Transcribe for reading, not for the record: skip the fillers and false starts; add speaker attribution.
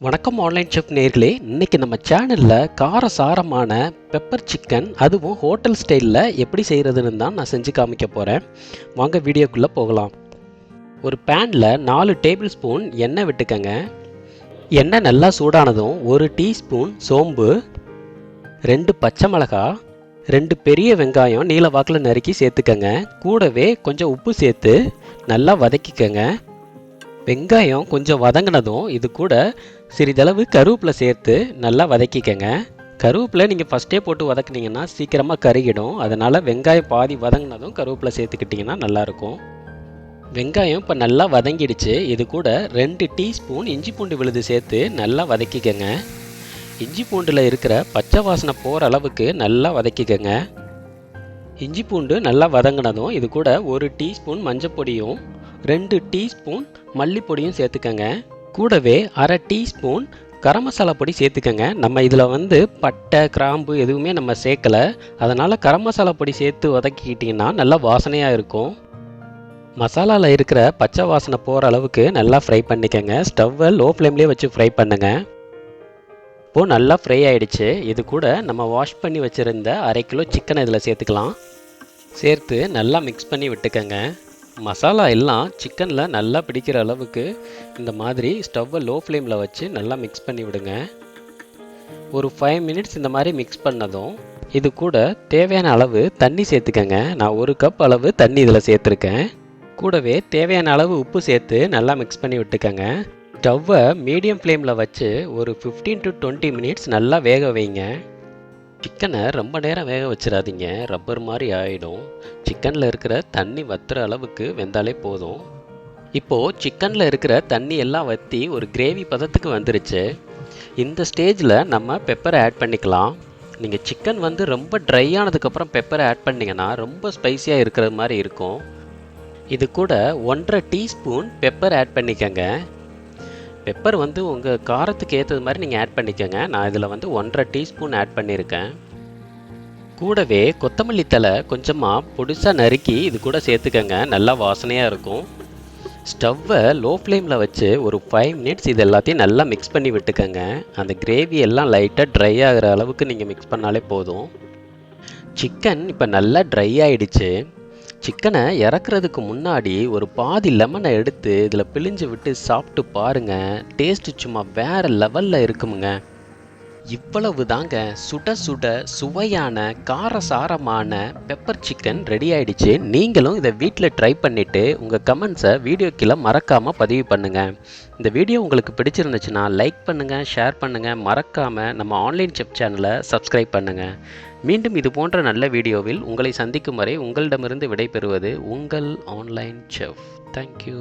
Speaker 1: வணக்கம் online chef நேர்களே, இன்னைக்கு நம்ம சேனலில் காரசாரமான பெப்பர் சிக்கன், அதுவும் ஹோட்டல் ஸ்டைலில் எப்படி செய்கிறதுன்னு தான் நான் செஞ்சு காமிக்க போகிறேன். வாங்க வீடியோக்குள்ளே போகலாம். ஒரு பேனில் 4 டேபிள் ஸ்பூன் எண்ணெய் விட்டுக்கங்க. எண்ணெய் நல்லா சூடானதும் 1 டீஸ்பூன் சோம்பு, 2 பச்சை மிளகா, 2 பெரிய வெங்காயம் நீல வாக்கில் நறுக்கி சேர்த்துக்கங்க. கூடவே கொஞ்சம் உப்பு சேர்த்து நல்லா வதக்கிக்கங்க. வெங்காயம் கொஞ்சம் வதங்கினதும் இது கூட சிறிதளவு கருவேப்பிலை சேர்த்து நல்லா வதக்கிக்கங்க. கருவேப்பிலை நீங்கள் ஃபஸ்ட்டே போட்டு வதக்குனீங்கன்னா சீக்கிரமாக கருகிடும். அதனால் வெங்காயம் பாதி வதங்கினதும் கருவேப்பிலை சேர்த்துக்கிட்டிங்கன்னா நல்லாயிருக்கும். வெங்காயம் இப்போ நல்லா வதங்கிடுச்சு. இது கூட 2 டீஸ்பூன் இஞ்சி பூண்டு விழுது சேர்த்து நல்லா வதக்கிக்கங்க. இஞ்சி பூண்டில் இருக்கிற பச்சை வாசனை போகிற அளவுக்கு நல்லா வதக்கிக்கங்க. இஞ்சி பூண்டு நல்லா வதங்கினதும் இது கூட 1 டீஸ்பூன் மஞ்சள் பொடியும் 2 டீஸ்பூன் மல்லிப்பொடியும் சேர்த்துக்கங்க. கூடவே அரை டீஸ்பூன் கரம் மசாலா பொடி சேர்த்துக்கங்க. நம்ம இதில் பட்டை கிராம்பு எதுவுமே நம்ம சேர்க்கலை. அதனால் கரம் மசாலா பொடி சேர்த்து வதக்கிக்கிட்டிங்கன்னா நல்லா வாசனையாக இருக்கும். மசாலாவில் இருக்கிற பச்சை வாசனை போகிற அளவுக்கு நல்லா ஃப்ரை பண்ணிக்கங்க. ஸ்டவ்வை லோ ஃப்ளேம்லேயே வச்சு ஃப்ரை பண்ணுங்க. இப்போது நல்லா ஃப்ரை ஆகிடுச்சு. இது கூட நம்ம வாஷ் பண்ணி வச்சுருந்த 1/2 கிலோ சிக்கனை இதில் சேர்த்துக்கலாம். சேர்த்து நல்லா மிக்ஸ் பண்ணி விட்டுக்கங்க. மசாலா எல்லாம் சிக்கனில் நல்லா பிடிக்கிற அளவுக்கு இந்த மாதிரி ஸ்டவ்வை லோ ஃப்ளேமில் வச்சு நல்லா மிக்ஸ் பண்ணி விடுங்க. ஒரு 5 மினிட்ஸ் இந்த மாதிரி மிக்ஸ் பண்ணதும் இது கூட தேவையான அளவு தண்ணி சேர்த்துக்கங்க. நான் 1 கப் அளவு தண்ணி இதில் சேர்த்துருக்கேன். கூடவே தேவையான அளவு உப்பு சேர்த்து நல்லா மிக்ஸ் பண்ணி விட்டுக்கங்க. ஸ்டவ்வை மீடியம் ஃப்ளேமில் வச்சு ஒரு 15 to 20 மினிட்ஸ் நல்லா வேக வைங்க. சிக்கனை ரொம்ப நேரம் வேக வச்சிடாதீங்க, ரப்பர் மாதிரி ஆகிடும். சிக்கனில் இருக்கிற தண்ணி வத்துற அளவுக்கு வெந்தாலே போதும். இப்போது சிக்கனில் இருக்கிற தண்ணி எல்லாம் வற்றி ஒரு கிரேவி பதத்துக்கு வந்துருச்சு. இந்த ஸ்டேஜில் நம்ம பெப்பரை ஆட் பண்ணிக்கலாம். நீங்கள் சிக்கன் ரொம்ப ட்ரை ஆனதுக்கப்புறம் பெப்பரை ஆட் பண்ணிங்கன்னா ரொம்ப ஸ்பைஸியாக இருக்கிற மாதிரி இருக்கும். இது கூட 1/2 டீஸ்பூன் பெப்பர் ஆட் பண்ணிக்கங்க. பெப்பர் உங்கள் காரத்துக்கு ஏற்றது மாதிரி நீங்கள் ஆட் பண்ணிக்கோங்க. நான் இதில் 1/2 டீஸ்பூன் ஆட் பண்ணியிருக்கேன். கூடவே கொத்தமல்லி தழை கொஞ்சமாக பொடிசாக நறுக்கி இது கூட சேர்த்துக்கங்க. நல்லா வாசனையாக இருக்கும். ஸ்டவ்வை லோ ஃப்ளேமில் வச்சு ஒரு 5 மினிட்ஸ் இது எல்லாத்தையும் நல்லா மிக்ஸ் பண்ணி விட்டுக்கங்க. அந்த கிரேவி எல்லாம் லைட்டாக ட்ரை ஆகிற அளவுக்கு நீங்கள் மிக்ஸ் பண்ணாலே போதும். சிக்கன் இப்போ நல்லா ட்ரை ஆகிடுச்சு. சிக்கனை இறக்குறதுக்கு முன்னாடி ஒரு பாதி லெமனை எடுத்து இதில் பிழிஞ்சு விட்டு சாப்பிட்டு பாருங்கள். டேஸ்ட்டு சும்மா வேறு லெவலில் இருக்குமுங்க. இவ்வளவு தாங்க, சுட சுட சுவையான காரசாரமான பெப்பர் சிக்கன் ரெடி ஆகிடுச்சு. நீங்களும் இதை வீட்டில் ட்ரை பண்ணிவிட்டு உங்கள் கமெண்ட்ஸை வீடியோ கீழே மறக்காமல் பதிவு பண்ணுங்கள். இந்த வீடியோ உங்களுக்கு பிடிச்சிருந்துச்சுன்னா லைக் பண்ணுங்கள், ஷேர் பண்ணுங்கள். மறக்காமல் நம்ம ஆன்லைன் செஃப் சேனலை சப்ஸ்கிரைப் பண்ணுங்கள். மீண்டும் இது போன்ற நல்ல வீடியோவில் உங்களை சந்திக்கும் வரை உங்களிடமிருந்து விடைபெறுவது உங்கள் ஆன்லைன் செஃப். தேங்க்யூ.